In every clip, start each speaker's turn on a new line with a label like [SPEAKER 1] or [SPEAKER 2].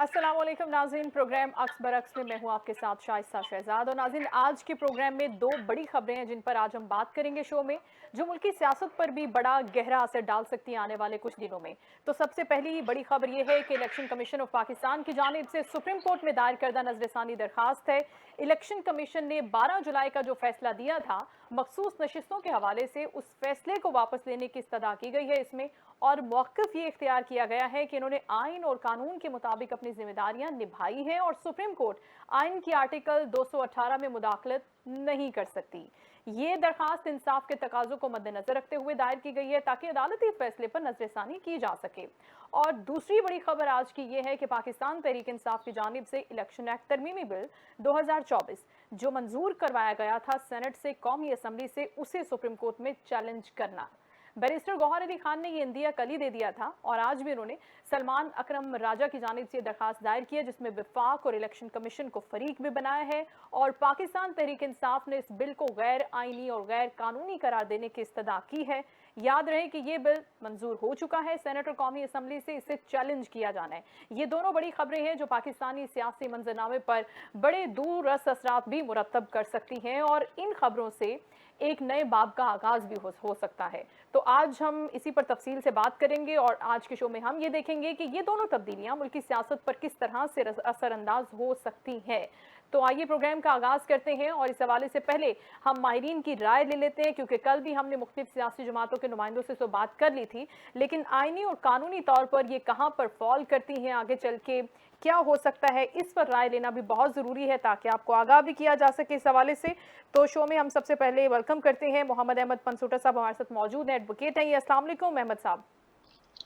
[SPEAKER 1] अस्सलाम वालेकुम नाज़रीन, प्रोग्राम अक्स बरक्स में मैं हूं आपके साथ शाइस्ता शहजाद। और नाज़रीन, आज के प्रोग्राम में दो बड़ी खबरें हैं जिन पर आज हम बात करेंगे शो में, जो मुल्की सियासत पर भी बड़ा गहरा असर डाल सकती हैं आने वाले कुछ दिनों में। तो सबसे पहली बड़ी खबर यह है कि इलेक्शन कमीशन ऑफ पाकिस्तान की जानिब से सुप्रीम कोर्ट में दायर करदा नजरसानी दरखास्त है। इलेक्शन कमीशन ने 12 जुलाई का जो फैसला दिया था मखसूस नशिस्तों के हवाले से, उस फैसले को वापस लेने की इस्तदा की गई है इसमें। और मौक़िफ़ ये इख्तियार किया गया है कि इन्होंने आइन और कानून के मुताबिक अपनी जिम्मेदारियां निभाई हैं और सुप्रीम कोर्ट आइन की आर्टिकल 218 में मुदाखलत नहीं कर सकती। ये दरखास्त इंसाफ के तकाजों को मद्देनजर रखते हुए दायर की गई है ताकि अदालती फैसले पर नजरसानी की जा सके। और दूसरी बड़ी खबर आज की यह है कि पाकिस्तान तहरीक इंसाफ की जानिब से इलेक्शन एक्ट तरमीमी बिल 2024 जो मंजूर करवाया गया था सेनेट से, कौमी असम्बली से, उसे सुप्रीम कोर्ट में चैलेंज करना। बैरिस्टर गौहर अली खान ने ये इंदिया कल ही दे दिया था और आज भी उन्होंने सलमान अकरम राजा की जानिब से दरखास्त दायर की है, जिसमें विफाक और इलेक्शन कमीशन को फरीक भी बनाया है। और पाकिस्तान तहरीक इंसाफ ने इस बिल को गैर आइनी और गैर कानूनी करार देने की इस्तदा की है। याद रहे कि ये बिल मंजूर हो चुका है सेनेट और कौमी असम्बली से, इसे चैलेंज किया जाना है। ये दोनों बड़ी खबरें हैं जो पाकिस्तानी सियासी मंजरनामे पर बड़े दूररस असरात भी मुरतब कर सकती हैं और इन खबरों से एक नए बाब का आगाज भी हो सकता है। तो आज हम इसी पर तफसील से बात करेंगे और आज के शो में हम ये देखेंगे कि ये दोनों तब्दीलियां मुल्की सियासत पर किस तरह से असरअंदाज हो सकती हैं। तो आइए प्रोग्राम का आगाज करते हैं और इस हवाले से पहले हम माहिरीन की राय ले लेते हैं, क्योंकि कल भी हमने मुख्तलिफ सियासी जमातों के नुमाइंदों से तो बात कर ली थी, लेकिन आइनी और कानूनी तौर पर ये कहाँ पर फॉल करती हैं, आगे चल के क्या हो सकता है, इस पर राय लेना भी बहुत ज़रूरी है ताकि आपको आगाह भी किया जा सके इस हवाले से। तो शो में हम सबसे पहले वेलकम करते हैं मोहम्मद अहमद पंसूटा साहब, हमारे साथ मौजूद हैं, एडवोकेट हैं ये। अस्सलाम वालेकुम अहमद साहब।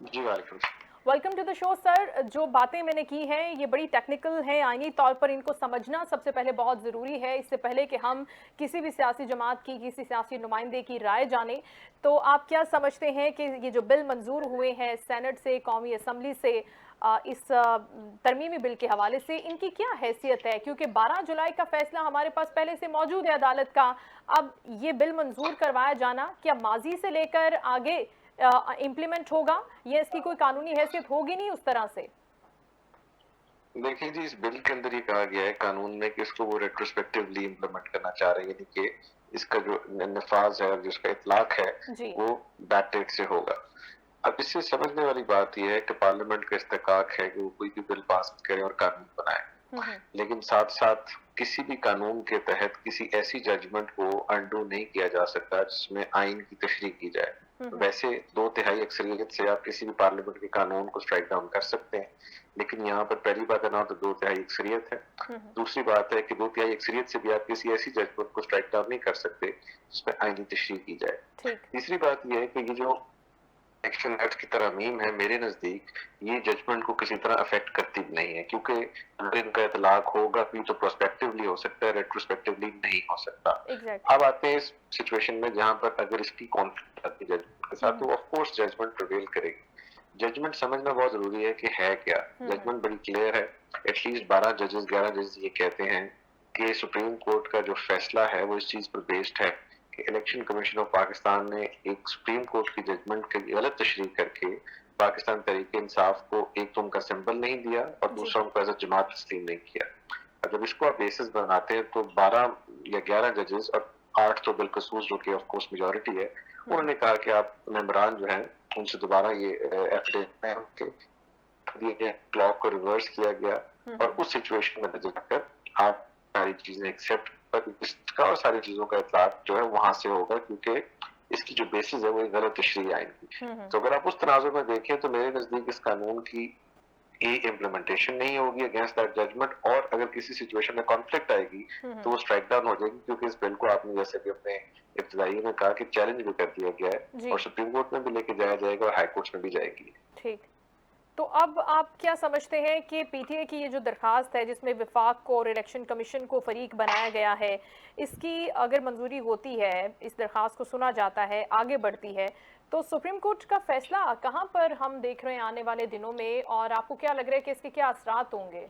[SPEAKER 2] जी वालेकुम।
[SPEAKER 1] Welcome to the show sir. जो बातें मैंने की हैं ये बड़ी टेक्निकल हैं, आईनी तौर पर इनको समझना सबसे पहले बहुत ज़रूरी है, इससे पहले कि हम किसी भी सियासी जमात की, किसी सियासी नुमाइंदे की राय जानें। तो आप क्या समझते हैं कि ये जो बिल मंजूर हुए हैं सेनेट से, कौमी असम्बली से, इस तरमीमी बिल के हवाले से इनकी क्या हैसियत है? क्योंकि 12 जुलाई का फैसला हमारे पास पहले से मौजूद है अदालत का। अब ये बिल मंजूर करवाया जाना क्या माजी से लेकर आगे इम्प्लीमेंट होगा, या इसकी कोई कानूनी हैसियत होगी नहीं उस तरह से?
[SPEAKER 2] देखिए जी, इस बिल के अंदर ये कहा गया है कानून में कि इसको वो रेट्रोस्पेक्टिवली इम्प्लीमेंट करना चाह रहे हैं, यानी कि इसका जो नफाज है और जिसका इतलाक है
[SPEAKER 1] जी।
[SPEAKER 2] वो बैक डेट से होगा। अब इससे समझने वाली बात यह है कि पार्लियामेंट का इस्तेकाक है कि वो कोई भी बिल पास करे और कानून बनाए,
[SPEAKER 1] हम्म।
[SPEAKER 2] लेकिन साथ साथ किसी भी कानून के तहत किसी ऐसी जजमेंट को अंडू नहीं किया जा सकता जिसमें आइन की तशरीह की जाए। वैसे 2/3 अक्सरियत से आप किसी भी पार्लियामेंट के कानून को स्ट्राइक डाउन कर सकते हैं, लेकिन यहाँ पर पहली बात है ना तो 2/3 अक्सरियत है, दूसरी बात है कि 2/3 अक्सरियत से भी आप किसी ऐसी जजमेंट को स्ट्राइक डाउन नहीं कर सकते जिसमें आइनी तशरीह की जाए।
[SPEAKER 1] ठीक।
[SPEAKER 2] तीसरी बात यह है कि ये जो एक्शन एक्ट की तरमीम है, मेरे नजदीक ये जजमेंट को किसी तरह अफेक्ट करती भी नहीं है, क्योंकि अगर इनका इतलाक होगा भी तो प्रोस्पेक्टिवली हो सकता है, रेट्रोस्पेक्टिवली नहीं हो सकता।
[SPEAKER 1] एग्जैक्टली।
[SPEAKER 2] अब आते हैं इस सिचुएशन में जहां पर अगर इसकी कॉन्फ्लिक्ट आती है जजमेंट के साथ, तो ऑफ कोर्स जजमेंट प्रिवेल करेगी। जजमेंट समझना बहुत जरूरी है कि है क्या। जजमेंट बड़ी क्लियर है। एटलीस्ट 12 जजेस 11 जजेस ये कहते हैं कि सुप्रीम कोर्ट का जो फैसला है वो इस चीज पर बेस्ड है कि इलेक्शन कमीशन ऑफ पाकिस्तान ने एक सुप्रीम कोर्ट की जजमेंट की गलत तशरीह करके पाकिस्तान तहरीक इंसाफ को एक तो उनका सिंबल नहीं दिया और दूसरा उनको एज अ जमात तस्लीम नहीं किया। जब इसको आप बेसिस बनाते हैं तो 12 या 11 जजेस और 8 तो बिलखसूस जो कि ऑफ कोर्स मेजॉरिटी है, उन्होंने कहा कि आप मेंबरान जो हैं उनसे दोबारा ये एफिडेविट के क्लॉक को रिवर्स किया गया और उस सिचुएशन में नजर रखकर आप सारी चीजें एक्सेप्ट कर, इसका और सारी चीजों का इतलाक जो है वहां से होगा, क्योंकि इसकी जो बेसिस है वो गलत तशरीह आइन की। तो अगर आप उस तनाजुर में देखें तो मेरे नजदीक इस कानून की इम्प्लीमेंटेशन नहीं होगी अगेंस्ट दैट जजमेंट, और अगर किसी सिचुएशन में कॉन्फ्लिक्ट आएगी तो वो स्ट्राइक डाउन हो जाएगी, क्योंकि इस बिल को आपने जैसे भी अपने इब्तिदाई में कहा कि चैलेंज भी कर दिया गया है और सुप्रीम कोर्ट में भी लेके जाया जाएगा और हाई कोर्ट में भी जाएगी।
[SPEAKER 1] ठीक। तो अब आप क्या समझते हैं कि पीटीए की ये जो दरखास्त है जिसमें विफाक को और इलेक्शन कमीशन को फरीक बनाया गया है, इसकी अगर मंजूरी होती है, इस दरखास्त को सुना जाता है, आगे बढ़ती है, तो सुप्रीम कोर्ट का फैसला कहाँ पर हम देख रहे हैं आने वाले दिनों में, और आपको क्या लग रहा है कि इसके क्या असरात होंगे?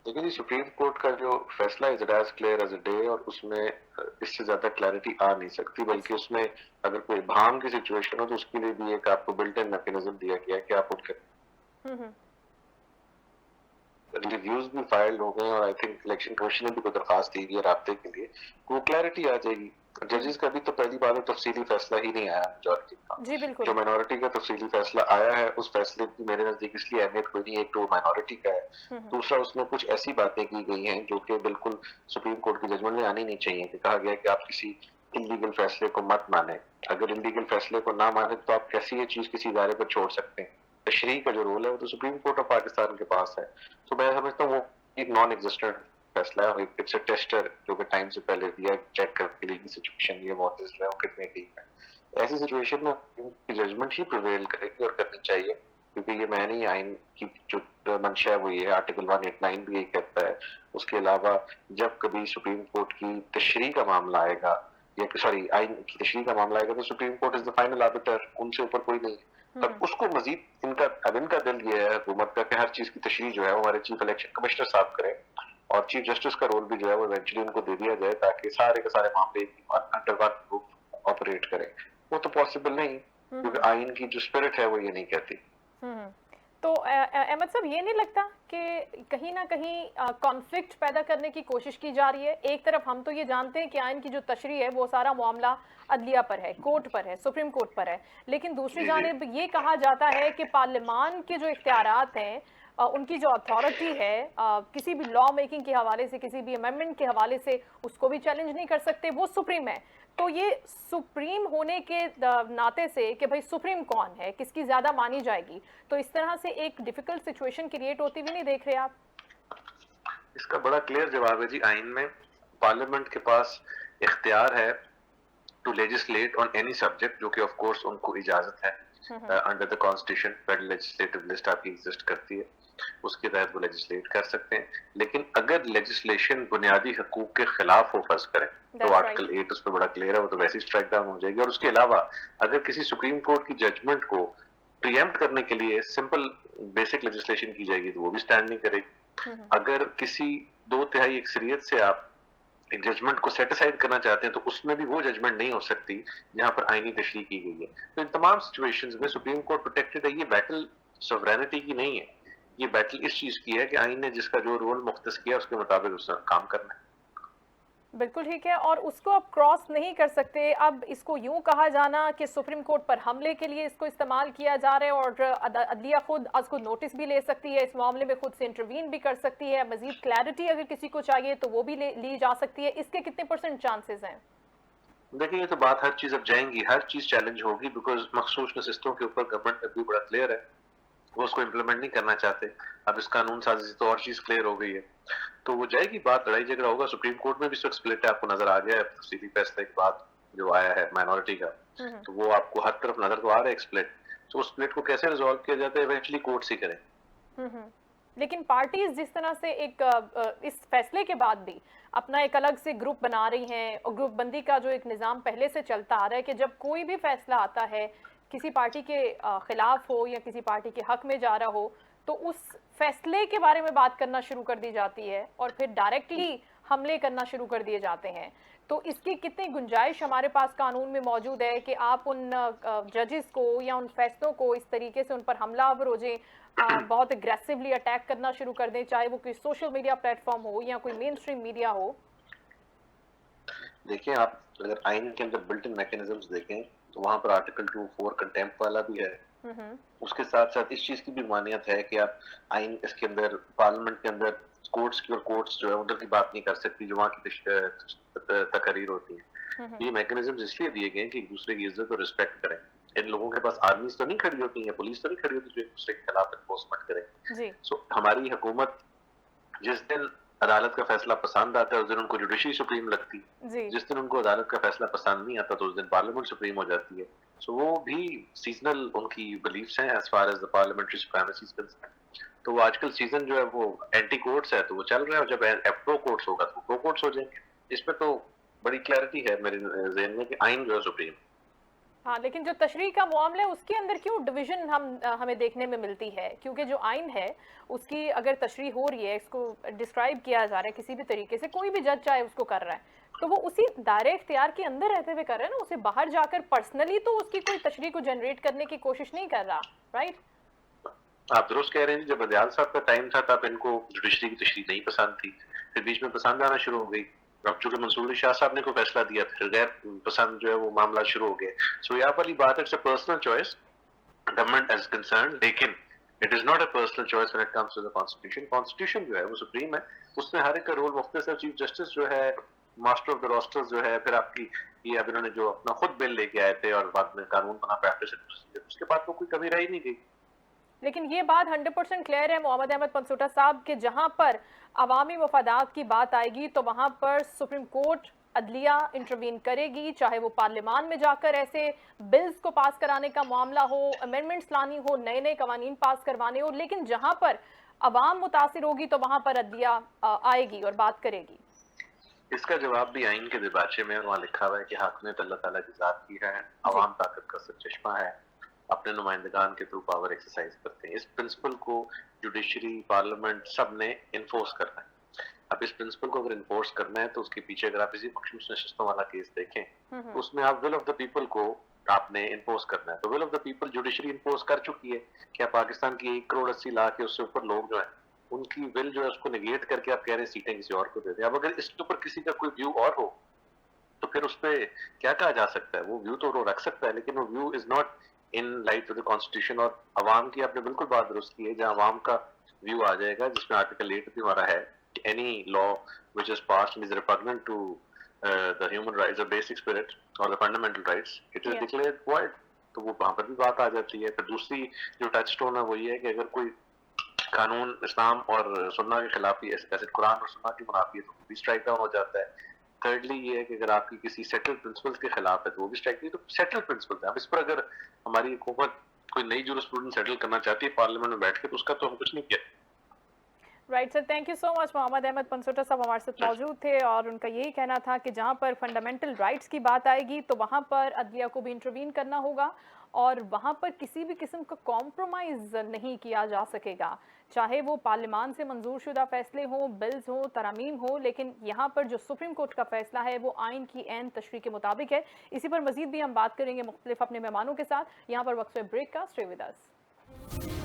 [SPEAKER 2] देखिए जी, सुप्रीम कोर्ट का जो फैसला is as clear as a day, और उसमें इससे ज्यादा क्लैरिटी आ नहीं सकती, बल्कि उसमें अगर कोई भाम की सिचुएशन हो तो उसके लिए भी एक आपको बिल्ट इन मैकेनिज्म दिया गया है कि आप उनके रिव्यूज भी फाइल हो गए और आई थिंक इलेक्शन कमीशन ने भी कोई दरखास्त दी है राब्ते के लिए, वो क्लैरिटी आ जाएगी। जजेस का भी तो पहली बार में तफसीली फैसला ही नहीं आया मेजोरिटी का।
[SPEAKER 1] जी बिल्कुल।
[SPEAKER 2] जो माइनॉरिटी का तफसीली फैसला आया है उस फैसले की मेरे नजदीक इसलिए अहमियत कोई नहीं है, एक तो माइनॉरिटी का है,
[SPEAKER 1] हम्म।
[SPEAKER 2] दूसरा उसमें कुछ ऐसी बातें की गई हैं जो कि बिल्कुल सुप्रीम कोर्ट की जजमेंट में आनी नहीं चाहिए। कि कहा गया कि आप किसी इलीगल फैसले को मत माने, अगर इलीगल फैसले को ना माने तो आप कैसी ये चीज किसी इदारे पर छोड़ सकते हैं। तशरीह का जो रोल है वो तो सुप्रीम कोर्ट ऑफ पाकिस्तान के पास है। तो मैं समझता हूँ वो एक नॉन एग्जिस्टेंट फैसला है और इट्स अ टेस्टर जो कि टाइम से पहले दिया चेक करके लिए सिचुएशन ये मौतेज है वो कितने ठीक है। ऐसी सिचुएशन में जजमेंट ही प्रिवेल करेगी और करनी चाहिए, क्योंकि ये मैं नहीं, आइन की जो मंशा है वो ये आर्टिकल 189 भी यही कहता है। उसके अलावा जब कभी सुप्रीम कोर्ट की तशरीह का मामला आएगा या सॉरी आइन की तशरीह का मामला आएगा तो Supreme Court is the final arbiter, उनसे ऊपर कोई नहीं। पर उसको मजीद इनका दिल ये है हुकूमत का कि हर चीज की तशरीह जो है वो हमारे चीफ इलेक्शन कमिश्नर साहब करें और चीफ जस्टिस का रोल भी जो है वो इवेंचुअली उनको दे दिया जाए ताकि सारे के सारे मामले अंडर वन ग्रुप ऑपरेट करें। वो तो पॉसिबल नहीं, क्योंकि आइन की जो स्पिरिट है वो ये नहीं कहती।
[SPEAKER 1] तो अहमद साहब ये नहीं लगता कि कहीं ना कहीं कॉन्फ्लिक्ट पैदा करने की कोशिश की जा रही है? एक तरफ हम तो ये जानते हैं कि आइन की जो तशरीह है वो सारा मामला अदलिया पर है, कोर्ट पर है, सुप्रीम कोर्ट पर है, लेकिन दूसरी जानिब ये कहा जाता है कि पार्लियामान के जो इख्तियारात हैं, उनकी जो अथॉरिटी है किसी भी लॉ मेकिंग के हवाले से, किसी भी अमेंडमेंट के हवाले से उसको भी चैलेंज नहीं कर सकते, वो सुप्रीम है। तो ये सुप्रीम होने के नाते से कि भाई सुप्रीम कौन है, किसकी ज्यादा मानी जाएगी, तो इस तरह से एक डिफिकल्ट सिचुएशन क्रिएट होती भी नहीं देख रहे आप?
[SPEAKER 2] इसका बड़ा क्लियर जवाब है जी। आइन में पार्लियामेंट के पास इख्तियार है to legislate on any subject, जो कि ऑफ कोर्स उनको इजाजत है under the constitution. Federal legislative list आपकी एग्जिस्ट करती है, उसके तहत वो लेजिस्लेट कर सकते हैं। लेकिन अगर लेजिस्लेशन बुनियादी हकूक के खिलाफ हो फर्ज करें तो आर्टिकल 8 उस पर बड़ा क्लियर है, वो तो वैसे ही स्ट्राइक डाउन हो जाएगी। और उसके अलावा अगर किसी सुप्रीम कोर्ट की जजमेंट को प्रीएम्प्ट करने के लिए सिंपल बेसिक लेजिस्लेशन की जाएगी तो वो भी स्टैंड नहीं करेगी। अगर किसी 2/3 अक्सरियत से आप एक जजमेंट को सेटिसाइड करना चाहते हैं तो उसमें भी वो जजमेंट नहीं हो सकती जहां पर आईनी तशरीह की गई है। तो इन तमाम सिचुएशंस में सुप्रीम कोर्ट प्रोटेक्टेड है। ये बैटल सॉवरेनिटी की नहीं है, ये बैटल इस चीज की है कि आइन ने जिसका जो रोल मुख्तस किया उसके मुताबिक उसने काम करना है।
[SPEAKER 1] बिल्कुल ठीक है, और उसको अब क्रॉस नहीं कर सकते। अब इसको यूं कहा जाना कि सुप्रीम कोर्ट पर हमले के लिए इसको इस्तेमाल किया जा रहा है और अदलिया खुद आज को नोटिस भी ले सकती है, इस मामले में खुद से इंटरवीन भी कर सकती है, मजीद क्लैरिटी अगर किसी को चाहिए तो वो भी ली जा सकती है, इसके कितने % चांसेस हैं?
[SPEAKER 2] देखिए ये तो बात हर चीज अब जाएंगी, हर चीज चैलेंज होगी, बिकॉज मखसूस नशिस्तों के ऊपर गवर्नमेंट में भी बड़ा क्लियर है वो उसको इम्प्लीमेंट नहीं करना चाहते। अब इस कानून साजी से तो और चीज क्लियर हो गई है, तो वो जाएगी बात, लड़ाई झगड़ा होगा। सुप्रीम कोर्ट में भी स्प्लिट है, आपको नजर आ गया है तफसीली फैसले के बाद जो आया है माइनॉरिटी का, तो वो आपको हर तरफ नजर तो आ रहा है स्प्लिट। तो उस स्प्लिट को कैसे रिजॉल्व किया जाता है इवेंचुअली कोर्ट ही करें।
[SPEAKER 1] लेकिन पार्टीज जिस तरह से एक इस फैसले के बाद भी अपना एक अलग से ग्रुप बना रही हैं, और ग्रुप बंदी का जो एक निज़ाम पहले से चलता आ रहा है कि जब कोई भी फैसला आता है किसी पार्टी के खिलाफ हो या किसी पार्टी के हक में जा रहा हो तो उस फैसले के बारे में बात करना शुरू कर दी जाती है और फिर डायरेक्टली हमले करना शुरू कर दिए जाते हैं। तो इसकी कितनी गुंजाइश हमारे पास कानून में मौजूद है कि आप उन जजेस को या उन फैसलों को इस तरीके से उन पर हमलावर हो जाए, बहुत एग्रेसिवली अटैक करना शुरू कर दें, चाहे वो कोई सोशल मीडिया प्लेटफॉर्म हो या कोई मेन स्ट्रीम मीडिया हो?
[SPEAKER 2] देखिए आप अगर आइन के अंदर बिल्ट इन मैकेनिज्म्स देखें तो वहां पर आर्टिकल 2(4) कंटेम्प्ट वाला भी है। उसके साथ साथ इस चीज की भी मान्यत है कि आप आइन इसके अंदर पार्लियामेंट के अंदर कोर्ट्स की और कोर्ट्स जो है उधर की बात नहीं कर सकती जो वहाँ की तकरीर होती है। ये मैकेनिज्म इसलिए दिए गए कि एक दूसरे की इज्जत और रिस्पेक्ट करें। इन लोगों के पास आर्मीज तो नहीं खड़ी होती है, पुलिस तो नहीं खड़ी होती जो एक दूसरे के खिलाफ एनफोर्समेंट करे। सो हमारी हुकूमत जिस दिन अदालत का फैसला पसंद आता है उस दिन उनको जुडिशरी सुप्रीम लगती है, जिस दिन उनको अदालत का फैसला पसंद नहीं आता तो उस दिन पार्लियामेंट सुप्रीम हो जाती है। सो वो भी सीजनल उनकी बिलीफ्स हैं as far as the parliamentary supremacy is concerned. तो वो आजकल सीजन जो है वो एंटी कोर्ट्स है तो वो चल रहा है, और जब प्रो कोर्ट्स होगा तो प्रो कोर्ट्स हो जाएंगे। इसमें तो बड़ी क्लैरिटी है मेरे ज़हन में कि आइन जो है सुप्रीम।
[SPEAKER 1] हाँ, लेकिन जो तशरीह का मामला है उसके अंदर क्यों डिवीजन हमें देखने में मिलती है? क्योंकि जो आइन है उसकी अगर तशरीह हो रही है, इसको डिस्क्राइब किया जा रहा है किसी भी तरीके से, कोई भी जज चाहे उसको कर रहा है तो वो उसी दायरे इख्तियार के अंदर रहते हुए कर रहा है ना, उसे बाहर जाकर पर्सनली तो उसकी कोई तशरीह को जनरेट करने की कोशिश नहीं कर रहा, राइट?
[SPEAKER 2] आप दुरुस्त कह रहे हैं, जब बंदयाल साहब का टाइम था तब इनको जुडिशरी की तशरीह नहीं पसंद थी, फिर बीच में पसंद आना शुरू हो गई। अब चूंकि मंसूर अली शाह साहब ने कोई फैसला दिया, फिर गैर पसंद जो है वो मामला शुरू हो गया। सो यहाँ वाली बात, it's a personal choice, government as concern, लेकिन it is not a personal choice when it comes to the constitution. Constitution जो है वो सुप्रीम है, उसमें हर एक का रोल, मुख्तसर चीफ जस्टिस जो है, मास्टर ऑफ द रोस्टर्स जो है, फिर आपकी ये अब इन्होंने जो अपना खुद बिल लेके आए थे और बाद में कानून बना प्रैक्टिस, उसके बाद तो कोई कमी रह ही नहीं गई।
[SPEAKER 1] लेकिन ये बात 100% क्लियर है मोहम्मद अहमद पनसोटा साहब कि जहां पर अवामी मफादात की बात आएगी तो वहां पर सुप्रीम कोर्ट अदलिया इंटरवीन करेगी, चाहे वो पार्लियामान में जाकर ऐसे बिल्स को पास कराने का मामला हो, अमेंडमेंट्स लानी हो, नए नए कवानीन पास करवाने हो, लेकिन जहां पर अवाम मुतासिर होगी तो वहां पर अदलिया आएगी और बात करेगी।
[SPEAKER 2] इसका जवाब भी आइन के दिबाचे में वहाँ लिखा हुआ है कि हाकमियत अल्लाह ताला की जात की है,
[SPEAKER 1] जी।
[SPEAKER 2] अवाम ताकत का सरचश्मा है, अपने नुमाइंदगान के थ्रू पावर एक्सरसाइज करते हैं। इस प्रिंसिपल को जुडिशरी, पार्लियामेंट सब ने इन्फोर्स करना है। अब इस प्रिंसिपल को अगर इन्फोर्स करना है तो उसके पीछे अगर आप इसी मखसूस नशिस्तों वाला केस देखें तो उसमें आप विल ऑफ द पीपल को आपने इन्फोर्स करना है। तो will of the people judiciary enforce कर चुकी है। क्या पाकिस्तान की 1 करोड़ 80 लाख या उससे ऊपर लोग जो है, उनकी विल जो है उसको नेगेट करके आप कह रहे हैं सीटें किसी और को दे दें। अब अगर इसके ऊपर किसी का कोई व्यू और हो तो फिर उस पर क्या कहा जा सकता है? वो व्यू तो वो रख सकता है, लेकिन वो view is not in light of the constitution. और अवाम की आपने बिल्कुल बात दुरुस्त की है, जहां अवाम का व्यू आ जाएगा, जिसमें आर्टिकल 8 भी हमारा है, any law which is passed and is repugnant to the human rights, the basic spirit और the fundamental rights, it is declared void. तो वो वहां पर भी बात आ जाती है। फिर दूसरी जो टच स्टोन है वो ये है कि अगर कोई कानून इस्लाम और सुन्ना के खिलाफ ही, ऐसे कुरान और सुन्ना की मुनाफी है, तो वो भी स्ट्राइक डाउन हो जाता है। थर्डली ये है कि अगर आपकी किसी सेटल्ड प्रिंसिपल्स के खिलाफ है तो वो भी स्ट्राइक नहीं, तो सेटल्ड प्रिंसिपल्स है। अब इस पर अगर हमारी हुकूमत कोई नई जूरिस्प्रूडेंस सेटल करना चाहती है पार्लियामेंट में बैठ के, तो उसका तो हम कुछ नहीं किया।
[SPEAKER 1] Right sir, thank you so much. Mohammad Ahmed Pansota साहब हमारे साथ मौजूद थे और उनका यही कहना था कि जहां पर फंडामेंटल राइट्स की बात आएगी तो वहां पर अदलिया को भी इंटरवीन करना होगा और वहां पर किसी भी किस्म का कॉम्प्रोमाइज़ नहीं किया जा सकेगा, चाहे वो पार्लियामान से मंजूर शुदा फैसले हों, बिल्स हों, तरमीम हो, लेकिन यहाँ पर जो सुप्रीम कोर्ट का फैसला है वो आइन की ऐन तशरीह के मुताबिक है। इसी पर मजीद भी हम बात करेंगे मुख्तलिफ अपने मेहमानों के साथ। यहाँ पर वक्त ब्रेक का, स्टे विद अस।